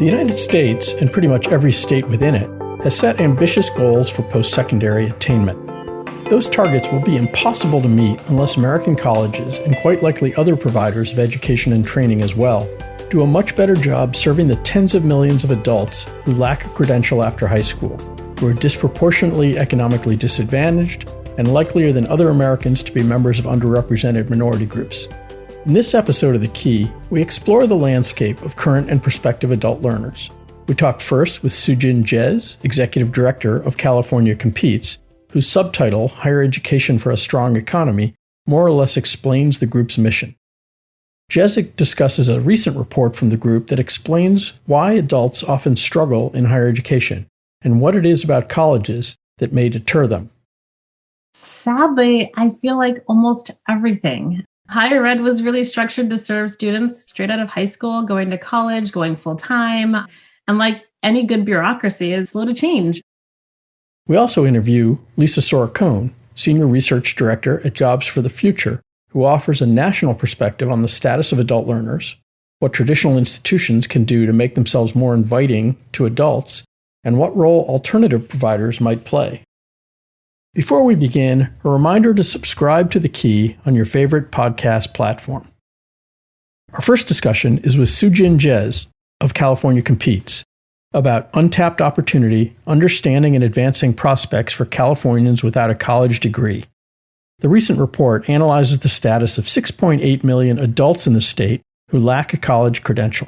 The United States, and pretty much every state within it, has set ambitious goals for postsecondary attainment. Those targets will be impossible to meet unless American colleges, and quite likely other providers of education and training as well, do a much better job serving the tens of millions of adults who lack a credential after high school, who are disproportionately economically disadvantaged, and likelier than other Americans to be members of underrepresented minority groups. In this episode of The Key, we explore the landscape of current and prospective adult learners. We talk first with Su Jin Jez, Executive Director of California Competes, whose subtitle, Higher Education for a Strong Economy, more or less explains the group's mission. Jez discusses a recent report from the group that explains why adults often struggle in higher education and what it is about colleges that may deter them. Sadly, I feel like almost everything. Higher ed was really structured to serve students straight out of high school, going to college, going full-time. And like any good bureaucracy, is slow to change. We also interview Lisa Soricone, Senior Research Director at Jobs for the Future, who offers a national perspective on the status of adult learners, what traditional institutions can do to make themselves more inviting to adults, and what role alternative providers might play. Before we begin, a reminder to subscribe to The Key on your favorite podcast platform. Our first discussion is with Su Jin Jez of California Competes about untapped opportunity, understanding and advancing prospects for Californians without a college degree. The recent report analyzes the status of 6.8 million adults in the state who lack a college credential.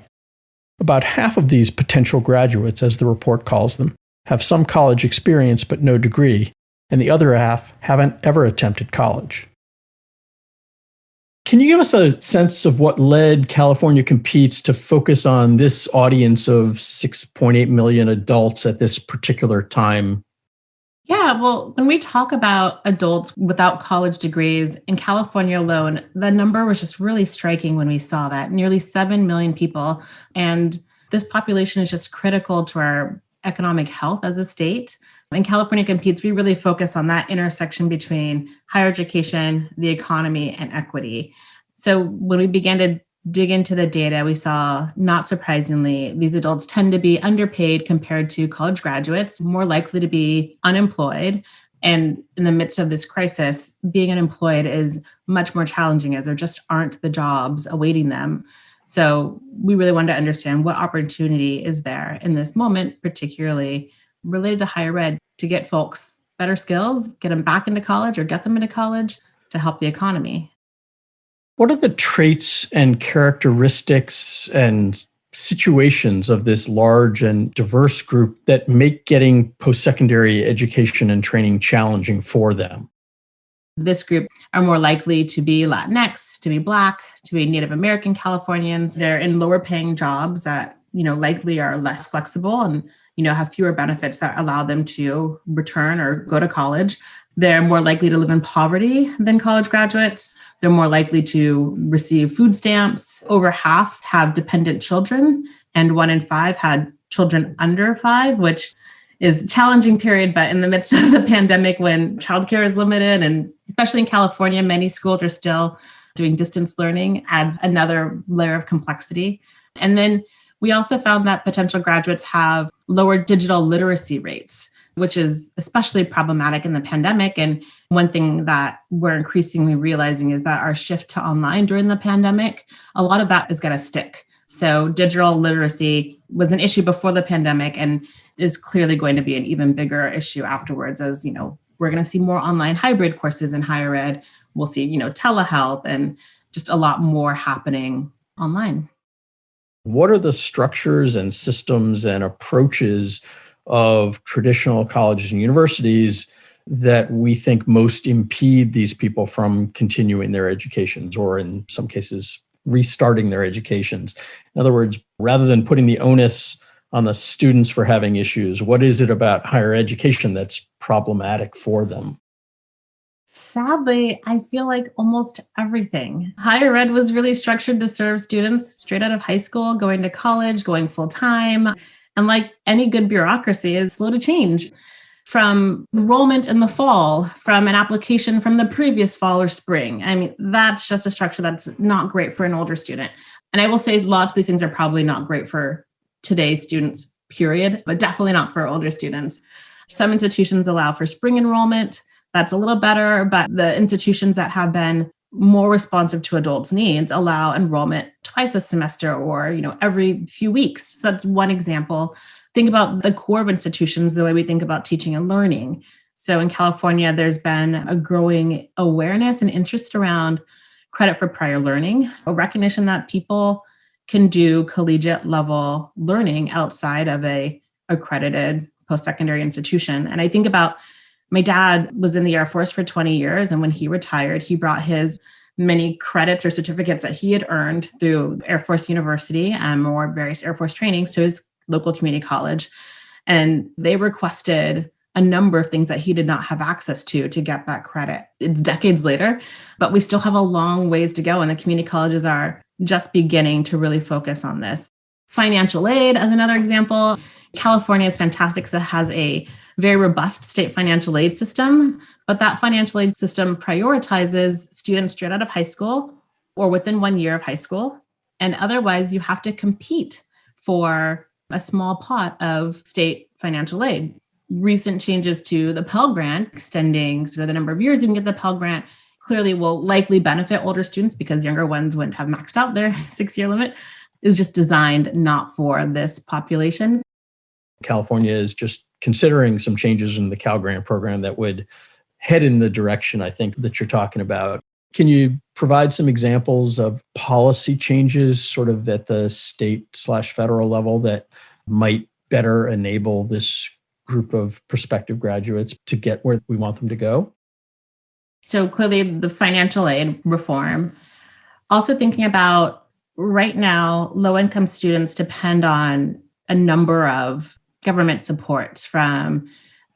About half of these potential graduates, as the report calls them, have some college experience but no degree, and the other half haven't ever attempted college. Can you give us a sense of what led California Competes to focus on this audience of 6.8 million adults at this particular time? Yeah, well, when we talk about adults without college degrees in California alone, the number was just really striking when we saw that. Nearly 7 million people. And this population is just critical to our economic health as a state. In California Competes, we really focus on that intersection between higher education, the economy, and equity. So when we began to dig into the data, we saw, not surprisingly, these adults tend to be underpaid compared to college graduates, more likely to be unemployed. And in the midst of this crisis, being unemployed is much more challenging as there just aren't the jobs awaiting them. So we really wanted to understand what opportunity is there in this moment, particularly related to higher ed, to get folks better skills, get them back into college or get them into college to help the economy. What are the traits and characteristics and situations of this large and diverse group that make getting post-secondary education and training challenging for them? This group are more likely to be Latinx, to be Black, to be Native American Californians. They're in lower paying jobs that, likely are less flexible and, have fewer benefits that allow them to return or go to college. They're more likely to live in poverty than college graduates. They're more likely to receive food stamps. Over half have dependent children, and 1 in 5 had children under 5, which is a challenging period. But in the midst of the pandemic, when childcare is limited, and especially in California, many schools are still doing distance learning, adds another layer of complexity. And then we also found that potential graduates have lower digital literacy rates, which is especially problematic in the pandemic. And one thing that we're increasingly realizing is that our shift to online during the pandemic, a lot of that is going to stick. So digital literacy was an issue before the pandemic and is clearly going to be an even bigger issue afterwards. As we're going to see more online hybrid courses in higher ed. We'll see, telehealth and just a lot more happening online. What are the structures and systems and approaches of traditional colleges and universities that we think most impede these people from continuing their educations, or in some cases, restarting their educations? In other words, rather than putting the onus on the students for having issues, what is it about higher education that's problematic for them? Sadly, I feel like almost everything. Higher ed was really structured to serve students straight out of high school, going to college, going full-time. And like any good bureaucracy, is slow to change. From enrollment in the fall, from an application from the previous fall or spring. I mean, that's just a structure that's not great for an older student. And I will say lots of these things are probably not great for today's students, period, but definitely not for older students. Some institutions allow for spring enrollment. That's a little better, but the institutions that have been more responsive to adults' needs allow enrollment twice a semester or, every few weeks. So that's one example. Think about the core of institutions, the way we think about teaching and learning. So in California, there's been a growing awareness and interest around credit for prior learning, a recognition that people can do collegiate level learning outside of a accredited post-secondary institution. And I think about my dad was in the Air Force for 20 years. And when he retired, he brought his many credits or certificates that he had earned through Air Force University or various Air Force trainings to his local community college. And they requested a number of things that he did not have access to get that credit. It's decades later, but we still have a long ways to go. And the community colleges are just beginning to really focus on this. Financial aid, as another example, California is fantastic because it has a very robust state financial aid system, but that financial aid system prioritizes students straight out of high school or within 1 year of high school. And otherwise, you have to compete for a small pot of state financial aid. Recent changes to the Pell Grant, extending sort of the number of years you can get the Pell Grant, clearly will likely benefit older students because younger ones wouldn't have maxed out their 6-year limit. It was just designed not for this population. California is just considering some changes in the Cal Grant program that would head in the direction, I think, that you're talking about. Can you provide some examples of policy changes sort of at the state/federal level that might better enable this group of prospective graduates to get where we want them to go? So clearly the financial aid reform. Also thinking about right now, low-income students depend on a number of government supports from,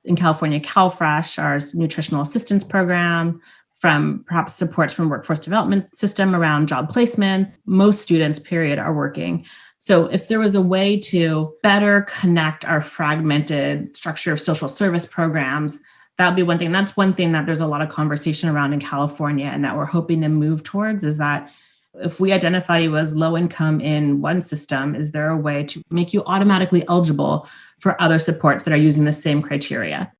in California, CalFresh, our nutritional assistance program, from perhaps supports from workforce development system around job placement. Most students, period, are working. So if there was a way to better connect our fragmented structure of social service programs, that would be one thing. That's one thing that there's a lot of conversation around in California and that we're hoping to move towards is that if we identify you as low income in one system, is there a way to make you automatically eligible for other supports that are using the same criteria?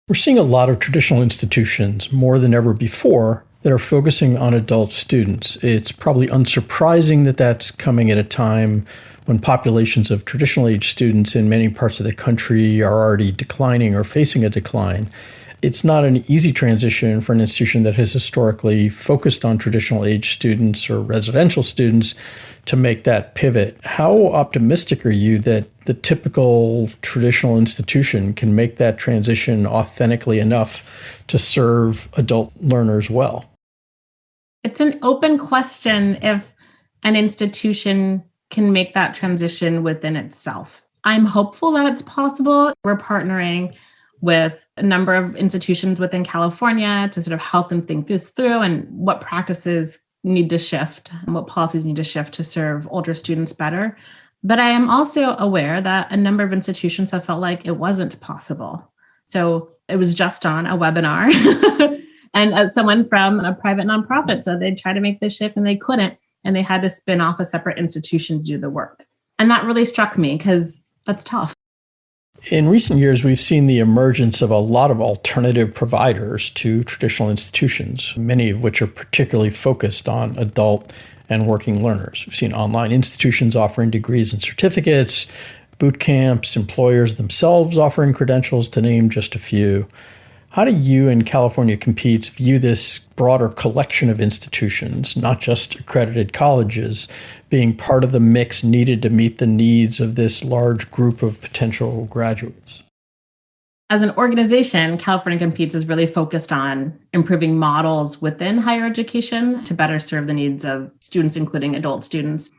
We're seeing a lot of traditional institutions, more than ever before, that are focusing on adult students. It's probably unsurprising that that's coming at a time when populations of traditional age students in many parts of the country are already declining or facing a decline. It's not an easy transition for an institution that has historically focused on traditional age students or residential students to make that pivot. How optimistic are you that the typical traditional institution can make that transition authentically enough to serve adult learners well? It's an open question if an institution can make that transition within itself. I'm hopeful that it's possible. We're partnering with a number of institutions within California to sort of help them think this through and what practices need to shift and what policies need to shift to serve older students better. But I am also aware that a number of institutions have felt like it wasn't possible. So it was just on a webinar and someone from a private nonprofit said they'd try to make this shift and they couldn't, and they had to spin off a separate institution to do the work. And that really struck me because that's tough. In recent years, we've seen the emergence of a lot of alternative providers to traditional institutions, many of which are particularly focused on adult and working learners. We've seen online institutions offering degrees and certificates, boot camps, employers themselves offering credentials, to name just a few. How do you and California Competes view this broader collection of institutions, not just accredited colleges, being part of the mix needed to meet the needs of this large group of potential graduates? As an organization, California Competes is really focused on improving models within higher education to better serve the needs of students, including adult students.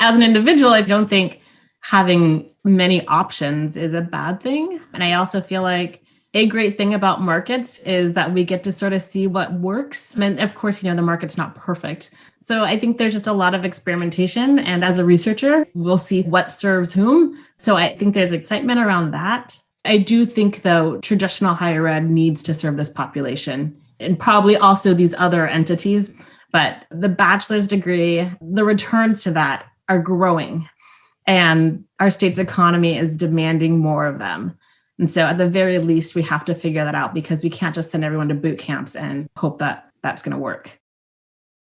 As an individual, I don't think having many options is a bad thing. And I also feel like a great thing about markets is that we get to sort of see what works. And of course, the market's not perfect. So I think there's just a lot of experimentation. And as a researcher, we'll see what serves whom. So I think there's excitement around that. I do think, though, traditional higher ed needs to serve this population and probably also these other entities. But the bachelor's degree, the returns to that are growing. And our state's economy is demanding more of them. And so at the very least, we have to figure that out because we can't just send everyone to boot camps and hope that that's going to work.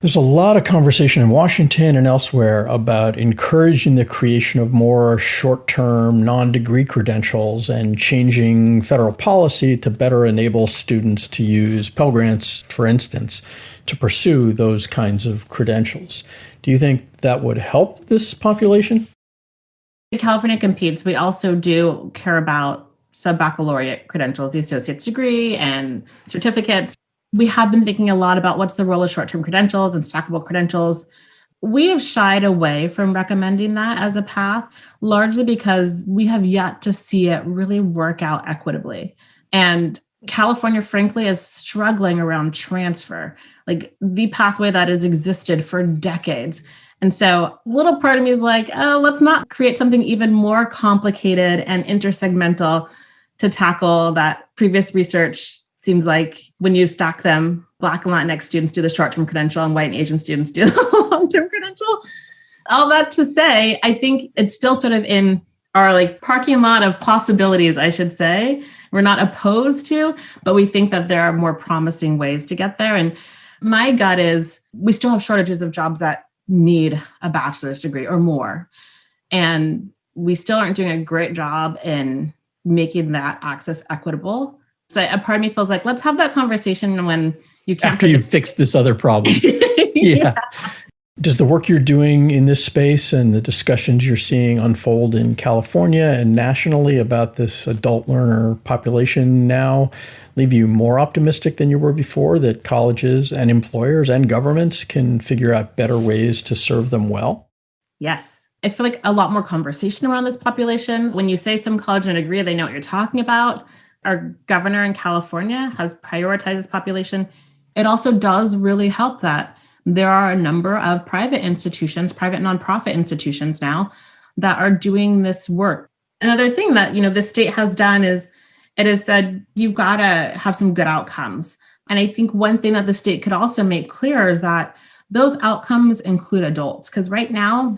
There's a lot of conversation in Washington and elsewhere about encouraging the creation of more short-term, non-degree credentials and changing federal policy to better enable students to use Pell Grants, for instance, to pursue those kinds of credentials. Do you think that would help this population? California competes. We also do care about sub-baccalaureate credentials, the associate's degree and certificates. We have been thinking a lot about what's the role of short-term credentials and stackable credentials. We have shied away from recommending that as a path, largely because we have yet to see it really work out equitably. And California, frankly, is struggling around transfer, like the pathway that has existed for decades. And so a little part of me is like, oh, let's not create something even more complicated and intersegmental to tackle that. Previous research seems like when you stack them, Black and Latinx students do the short-term credential and white and Asian students do the long-term credential. All that to say, I think it's still sort of in our like parking lot of possibilities, I should say. We're not opposed to, but we think that there are more promising ways to get there. And my gut is we still have shortages of jobs that need a bachelor's degree or more. And we still aren't doing a great job in making that access equitable. So a part of me feels like, let's have that conversation when you can't. After you fix this other problem. Yeah. Does the work you're doing in this space and the discussions you're seeing unfold in California and nationally about this adult learner population now leave you more optimistic than you were before that colleges and employers and governments can figure out better ways to serve them well? Yes. I feel like a lot more conversation around this population. When you say some college and degree, they know what you're talking about. Our governor in California has prioritized this population. It also does really help that there are a number of private institutions, private nonprofit institutions now that are doing this work. Another thing that, the state has done is it has said, you've got to have some good outcomes. And I think one thing that the state could also make clear is that those outcomes include adults. Because right now,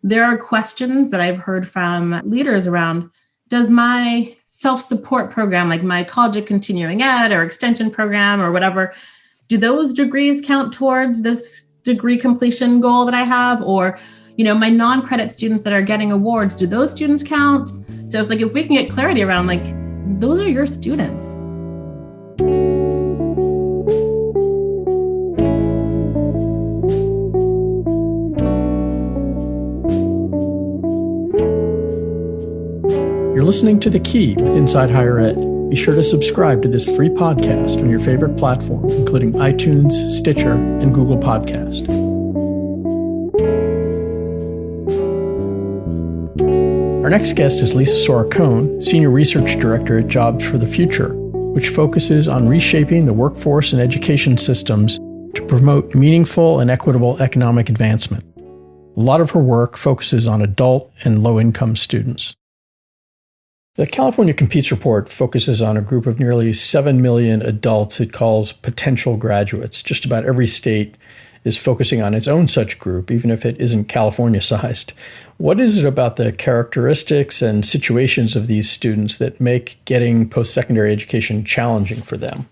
there are questions that I've heard from leaders around, does my self-support program, like my college of continuing ed or extension program or whatever, do those degrees count towards this degree completion goal that I have? Or, my non-credit students that are getting awards, do those students count? So it's like, if we can get clarity around, like, those are your students. You're listening to The Key with Inside Higher Ed. Be sure to subscribe to this free podcast on your favorite platform, including iTunes, Stitcher, and Google Podcast. Our next guest is Lisa Soricone, Senior Research Director at Jobs for the Future, which focuses on reshaping the workforce and education systems to promote meaningful and equitable economic advancement. A lot of her work focuses on adult and low-income students. The California Competes report focuses on a group of nearly 7 million adults it calls potential graduates. Just about every state is focusing on its own such group, even if it isn't California-sized. What is it about the characteristics and situations of these students that make getting post-secondary education challenging for them?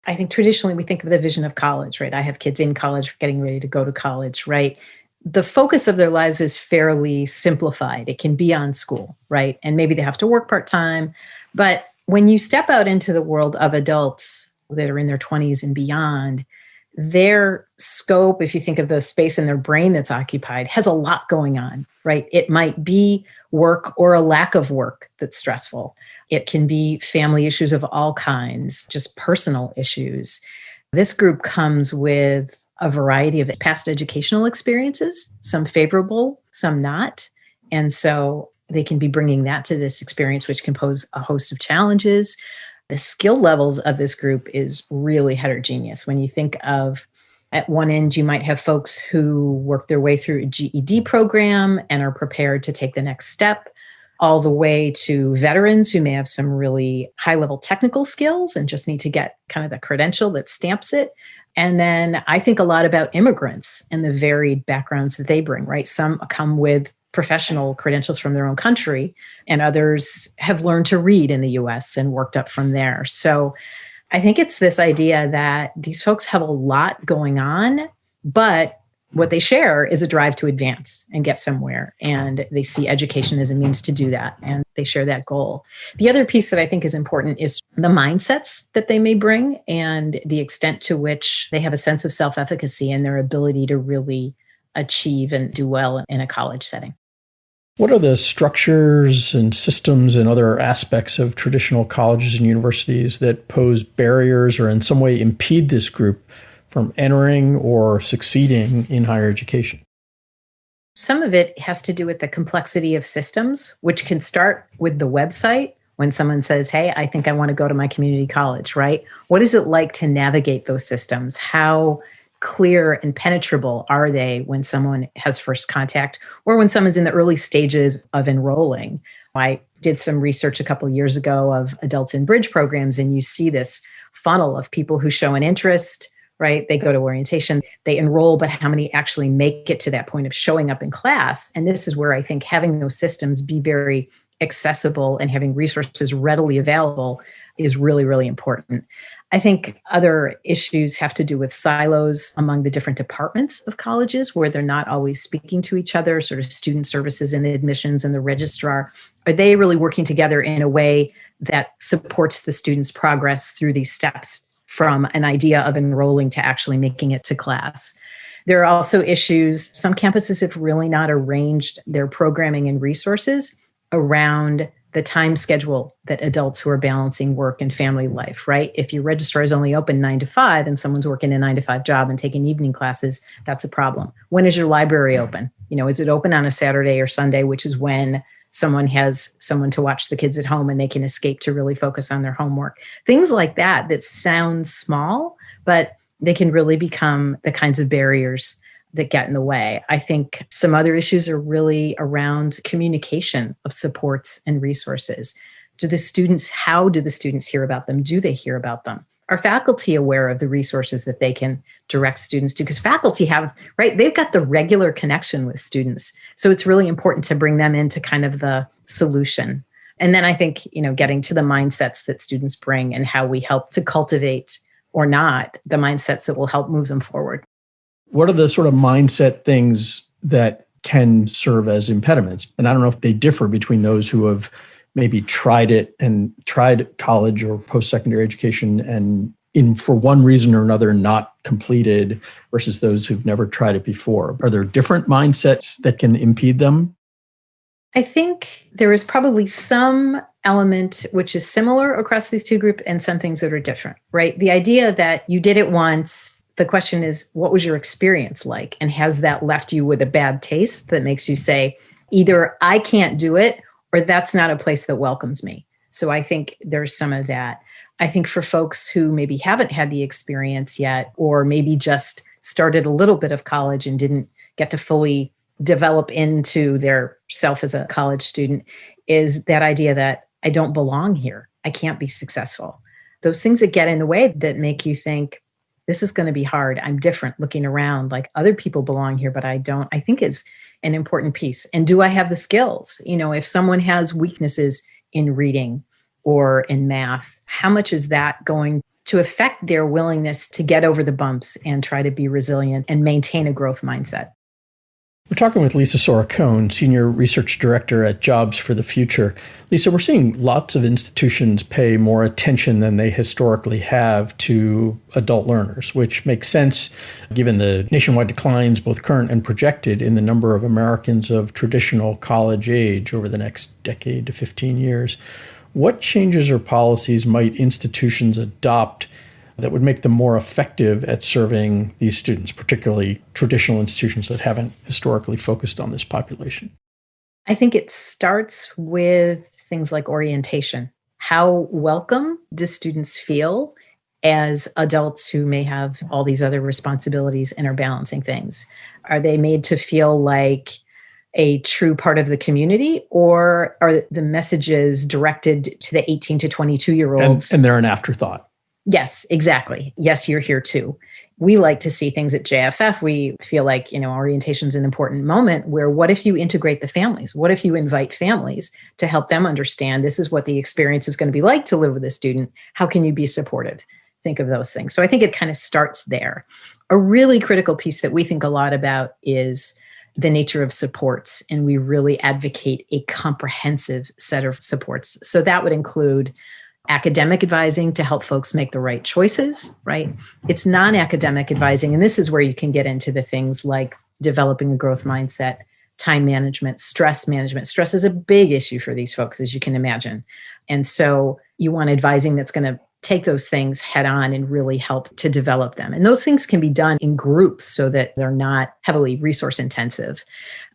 I think traditionally we think of the vision of college, right? I have kids in college getting ready to go to college, right? The focus of their lives is fairly simplified. It can be on school, right? And maybe they have to work part-time. But when you step out into the world of adults that are in their 20s and beyond, their scope, if you think of the space in their brain that's occupied, has a lot going on, right? It might be work or a lack of work that's stressful. It can be family issues of all kinds, just personal issues. This group comes with a variety of past educational experiences, some favorable, some not. And so they can be bringing that to this experience, which can pose a host of challenges. The skill levels of this group is really heterogeneous. When you think of, at one end, you might have folks who work their way through a GED program and are prepared to take the next step, all the way to veterans who may have some really high-level technical skills and just need to get kind of the credential that stamps it. And then I think a lot about immigrants and the varied backgrounds that they bring, right? Some come with professional credentials from their own country, and others have learned to read in the US and worked up from there. So I think it's this idea that these folks have a lot going on, but what they share is a drive to advance and get somewhere. And they see education as a means to do that. And they share that goal. The other piece that I think is important is the mindsets that they may bring and the extent to which they have a sense of self-efficacy and their ability to really achieve and do well in a college setting. What are the structures and systems and other aspects of traditional colleges and universities that pose barriers or in some way impede this group from entering or succeeding in higher education? Some of it has to do with the complexity of systems, which can start with the website. When someone says, hey, I think I want to go to my community college, right? What is it like to navigate those systems? How clear and penetrable are they when someone has first contact or when someone's in the early stages of enrolling? I did some research a couple of years ago of adults in bridge programs, and you see this funnel of people who show an interest, right? They go to orientation, they enroll, but how many actually make it to that point of showing up in class? And this is where I think having those systems be very accessible and having resources readily available is really, really important. I think other issues have to do with silos among the different departments of colleges where they're not always speaking to each other, sort of student services and admissions and the registrar. Are they really working together in a way that supports the student's progress through these steps from an idea of enrolling to actually making it to class? There are also issues. Some campuses have really not arranged their programming and resources around the time schedule that adults who are balancing work and family life, right? If your registrar is only open 9 to 5 and someone's working a 9 to 5 job and taking evening classes, that's a problem. When is your library open? Is it open on a Saturday or Sunday, which is when someone has someone to watch the kids at home and they can escape to really focus on their homework? Things like that sound small, but they can really become the kinds of barriers that get in the way. I think some other issues are really around communication of supports and resources. How do the students hear about them? Do they hear about them? Are faculty aware of the resources that they can direct students to? Because faculty they've got the regular connection with students. So it's really important to bring them into kind of the solution. And then I think, getting to the mindsets that students bring and how we help to cultivate or not the mindsets that will help move them forward. What are the sort of mindset things that can serve as impediments? And I don't know if they differ between those who have maybe tried college or post-secondary education and for one reason or another not completed versus those who've never tried it before. Are there different mindsets that can impede them? I think there is probably some element which is similar across these two groups and some things that are different, right? The idea that you did it once. The question is, what was your experience like? And has that left you with a bad taste that makes you say, either I can't do it or that's not a place that welcomes me? So I think there's some of that. I think for folks who maybe haven't had the experience yet, or maybe just started a little bit of college and didn't get to fully develop into their self as a college student, is that idea that I don't belong here. I can't be successful. Those things that get in the way that make you think, this is going to be hard. I'm different, looking around like other people belong here, but I don't, I think is an important piece. And do I have the skills? If someone has weaknesses in reading or in math, how much is that going to affect their willingness to get over the bumps and try to be resilient and maintain a growth mindset? We're talking with Lisa Soricone, Senior Research Director at Jobs for the Future. Lisa, we're seeing lots of institutions pay more attention than they historically have to adult learners, which makes sense given the nationwide declines, both current and projected, in the number of Americans of traditional college age over the next decade to 15 years. What changes or policies might institutions adopt that would make them more effective at serving these students, particularly traditional institutions that haven't historically focused on this population? I think it starts with things like orientation. How welcome do students feel as adults who may have all these other responsibilities and are balancing things? Are they made to feel like a true part of the community, or are the messages directed to the 18 to 22-year-olds? And they're an afterthought. Yes, exactly. Yes, you're here too. we like to see things at JFF. We feel like, orientation is an important moment where what if you integrate the families? What if you invite families to help them understand this is what the experience is going to be like to live with a student? How can you be supportive? Think of those things. So I think it kind of starts there. A really critical piece that we think a lot about is the nature of supports. And we really advocate a comprehensive set of supports. So that would include academic advising to help folks make the right choices, right? It's non-academic advising. And this is where you can get into the things like developing a growth mindset, time management, stress management. Stress is a big issue for these folks, as you can imagine. And so you want advising that's going to take those things head on and really help to develop them. And those things can be done in groups so that they're not heavily resource intensive.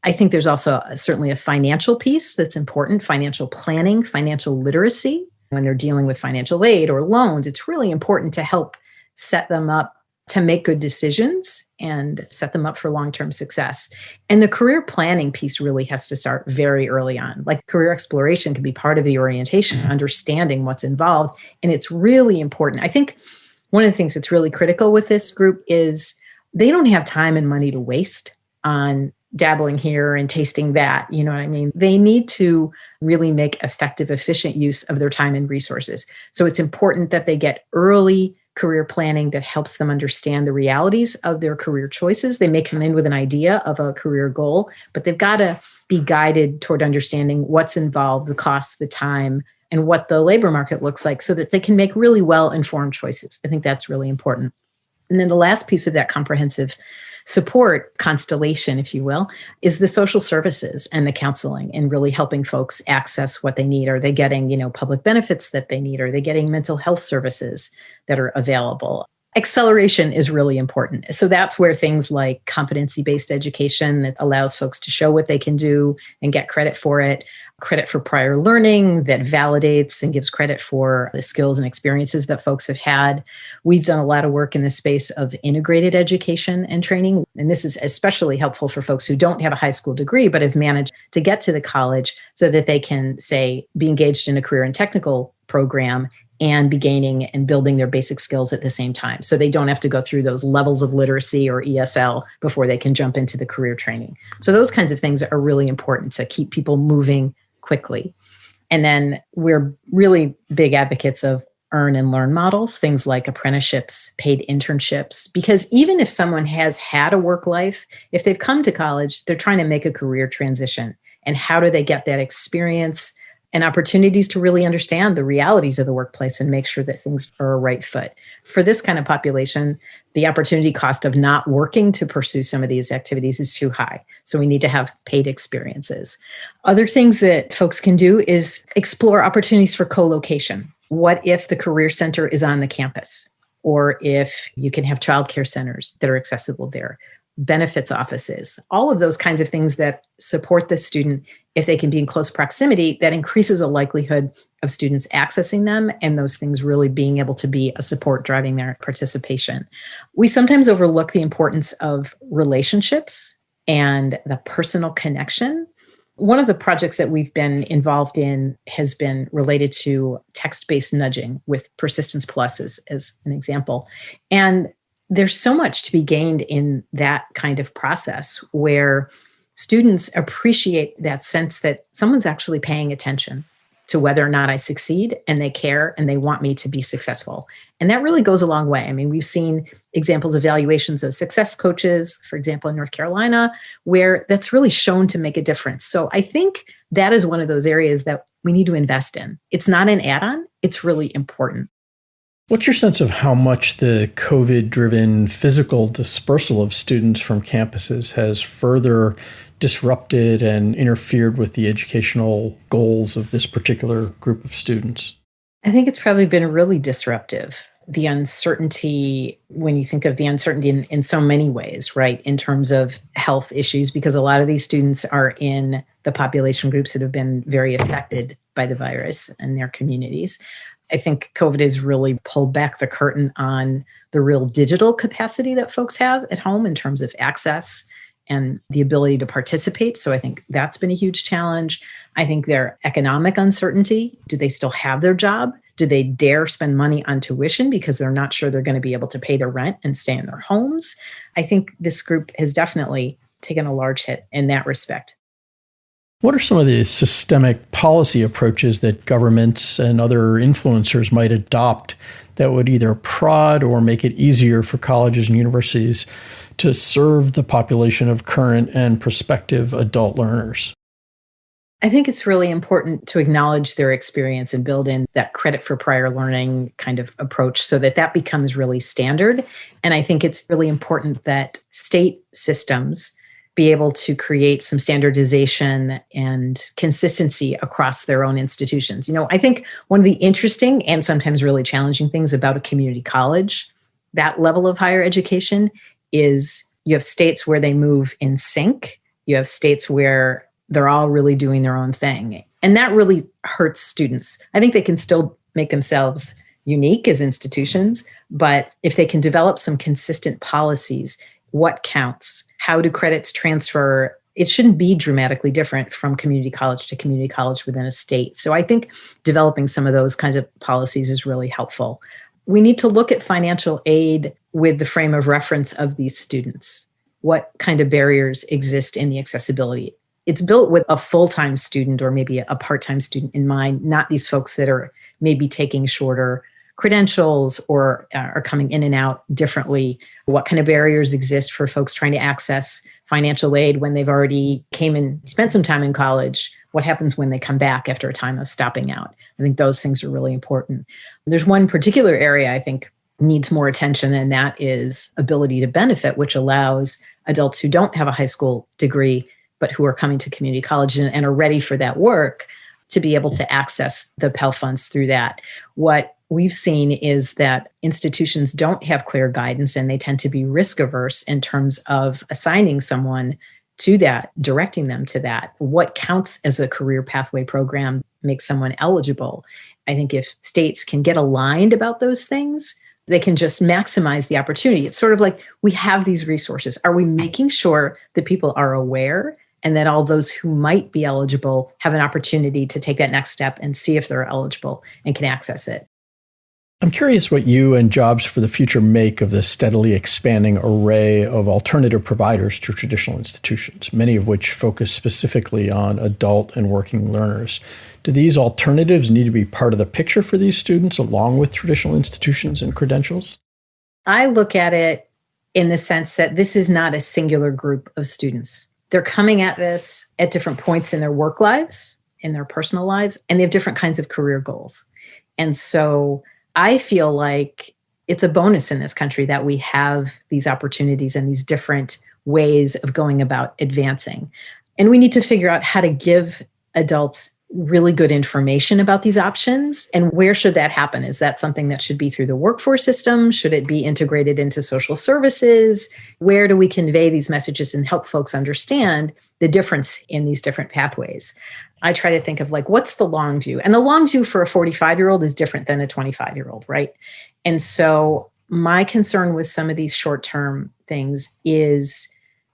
I think there's also certainly a financial piece that's important, financial planning, financial literacy. When they're dealing with financial aid or loans, it's really important to help set them up to make good decisions and set them up for long-term success. And the career planning piece really has to start very early on. Like career exploration can be part of the orientation, understanding what's involved. And it's really important. I think one of the things that's really critical with this group is they don't have time and money to waste on dabbling here and tasting that. You know what I mean? They need to really make effective, efficient use of their time and resources. So it's important that they get early career planning that helps them understand the realities of their career choices. They may come in with an idea of a career goal, but they've got to be guided toward understanding what's involved, the costs, the time, and what the labor market looks like so that they can make really well-informed choices. I think that's really important. And then the last piece of that comprehensive support constellation, if you will, is the social services and the counseling and really helping folks access what they need. Are they getting, public benefits that they need? Are they getting mental health services that are available? Acceleration is really important. So that's where things like competency-based education that allows folks to show what they can do and get credit for it, credit for prior learning that validates and gives credit for the skills and experiences that folks have had. We've done a lot of work in the space of integrated education and training. And this is especially helpful for folks who don't have a high school degree, but have managed to get to the college so that they can, say, be engaged in a career and technical program and be gaining and building their basic skills at the same time. So they don't have to go through those levels of literacy or ESL before they can jump into the career training. So those kinds of things are really important to keep people moving quickly. And then we're really big advocates of earn and learn models, things like apprenticeships, paid internships, because even if someone has had a work life, if they've come to college, they're trying to make a career transition. And how do they get that experience and opportunities to really understand the realities of the workplace and make sure that things are a right fit? For this kind of population, the opportunity cost of not working to pursue some of these activities is too high. So we need to have paid experiences. Other things that folks can do is explore opportunities for co-location. What if the career center is on the campus? Or if you can have childcare centers that are accessible there, benefits offices, all of those kinds of things that support the student. If they can be in close proximity, that increases the likelihood of students accessing them and those things really being able to be a support driving their participation. We sometimes overlook the importance of relationships and the personal connection. One of the projects that we've been involved in has been related to text-based nudging with Persistence Plus as an example. And there's so much to be gained in that kind of process where students appreciate that sense that someone's actually paying attention to whether or not I succeed, and they care and they want me to be successful. And that really goes a long way. I mean, we've seen examples of evaluations of success coaches, for example, in North Carolina, where that's really shown to make a difference. So I think that is one of those areas that we need to invest in. It's not an add-on, it's really important. What's your sense of how much the COVID-driven physical dispersal of students from campuses has further disrupted and interfered with the educational goals of this particular group of students? I think it's probably been really disruptive. The uncertainty, when you think of the uncertainty in so many ways, right, in terms of health issues, because a lot of these students are in the population groups that have been very affected by the virus and their communities. I think COVID has really pulled back the curtain on the real digital capacity that folks have at home in terms of access and the ability to participate. So I think that's been a huge challenge. I think their economic uncertainty. Do they still have their job? Do they dare spend money on tuition because they're not sure they're going to be able to pay their rent and stay in their homes? I think this group has definitely taken a large hit in that respect. What are some of the systemic policy approaches that governments and other influencers might adopt that would either prod or make it easier for colleges and universities to serve the population of current and prospective adult learners? I think it's really important to acknowledge their experience and build in that credit for prior learning kind of approach so that that becomes really standard. And I think it's really important that state systems be able to create some standardization and consistency across their own institutions. I think one of the interesting and sometimes really challenging things about a community college, that level of higher education, is you have states where they move in sync. You have states where they're all really doing their own thing. And that really hurts students. I think they can still make themselves unique as institutions, but if they can develop some consistent policies, what counts? How do credits transfer? It shouldn't be dramatically different from community college to community college within a state. So I think developing some of those kinds of policies is really helpful. We need to look at financial aid with the frame of reference of these students. What kind of barriers exist in the accessibility? It's built with a full-time student or maybe a part-time student in mind, not these folks that are maybe taking shorter credentials or are coming in and out differently. What kind of barriers exist for folks trying to access financial aid when they've already came and spent some time in college? What happens when they come back after a time of stopping out? I think those things are really important. There's one particular area I think needs more attention, and that is ability to benefit, which allows adults who don't have a high school degree but who are coming to community college and are ready for that work to be able to access the Pell funds through that. What we've seen is that institutions don't have clear guidance and they tend to be risk averse in terms of assigning someone to that, directing them to that. What counts as a career pathway program makes someone eligible? I think if states can get aligned about those things, they can just maximize the opportunity. It's sort of like we have these resources. Are we making sure that people are aware and that all those who might be eligible have an opportunity to take that next step and see if they're eligible and can access it? I'm curious what you and Jobs for the Future make of the steadily expanding array of alternative providers to traditional institutions, many of which focus specifically on adult and working learners. Do these alternatives need to be part of the picture for these students along with traditional institutions and credentials? I look at it in the sense that this is not a singular group of students. They're coming at this at different points in their work lives, in their personal lives, and they have different kinds of career goals. And so I feel like it's a bonus in this country that we have these opportunities and these different ways of going about advancing. And we need to figure out how to give adults really good information about these options. And where should that happen? Is that something that should be through the workforce system? Should it be integrated into social services? Where do we convey these messages and help folks understand the difference in these different pathways? I try to think of what's the long view? And the long view for a 45-year-old is different than a 25-year-old, right? And so my concern with some of these short-term things is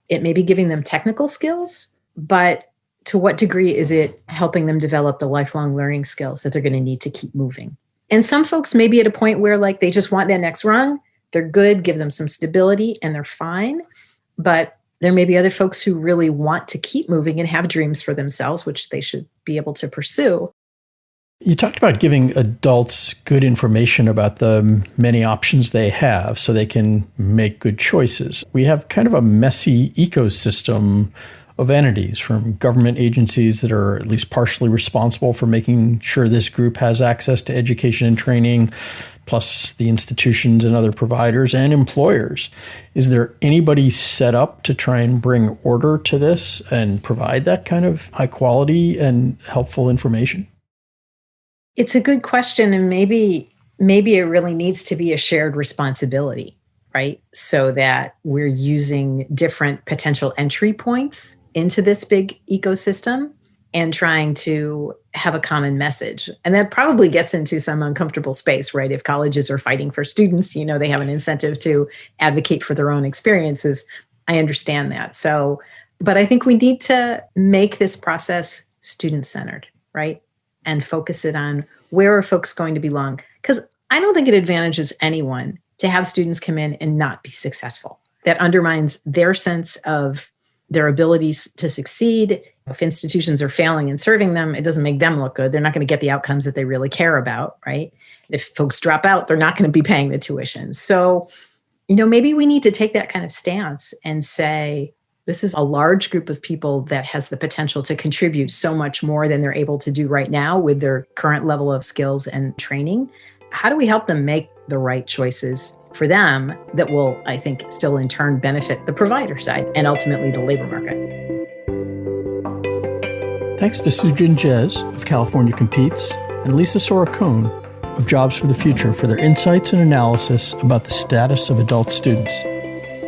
it may be giving them technical skills, but to what degree is it helping them develop the lifelong learning skills that they're going to need to keep moving? And some folks may be at a point where they just want that next rung. They're good, give them some stability, and they're fine. But there may be other folks who really want to keep moving and have dreams for themselves, which they should be able to pursue. You talked about giving adults good information about the many options they have so they can make good choices. We have kind of a messy ecosystem of entities, from government agencies that are at least partially responsible for making sure this group has access to education and training, plus the institutions and other providers and employers. Is there anybody set up to try and bring order to this and provide that kind of high quality and helpful information? It's a good question, and maybe it really needs to be a shared responsibility, right? So that we're using different potential entry points into this big ecosystem and trying to have a common message. And that probably gets into some uncomfortable space, right? If colleges are fighting for students, they have an incentive to advocate for their own experiences. I understand that. So, but I think we need to make this process student-centered, right? and focus it on where are folks going to belong. Because I don't think it advantages anyone to have students come in and not be successful. That undermines their sense of their abilities to succeed. If institutions are failing and serving them, it doesn't make them look good. They're not going to get the outcomes that they really care about, right? If folks drop out, they're not going to be paying the tuition. So, maybe we need to take that kind of stance and say, this is a large group of people that has the potential to contribute so much more than they're able to do right now with their current level of skills and training. How do we help them make the right choices for them that will, I think, still in turn benefit the provider side and ultimately the labor market? Thanks to Su Jin Jez of California Competes and Lisa Soricone of Jobs for the Future for their insights and analysis about the status of adult students.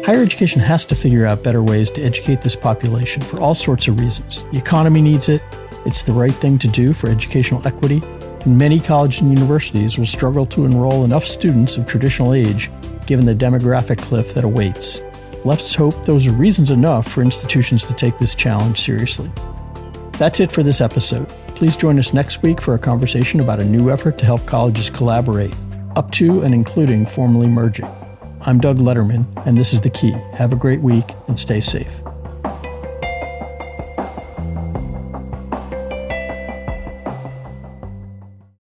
Higher education has to figure out better ways to educate this population for all sorts of reasons. The economy needs it, it's the right thing to do for educational equity, and many colleges and universities will struggle to enroll enough students of traditional age given the demographic cliff that awaits. Let's hope those are reasons enough for institutions to take this challenge seriously. That's it for this episode. Please join us next week for a conversation about a new effort to help colleges collaborate, up to and including formally merging. I'm Doug Letterman, and this is The Key. Have a great week and stay safe.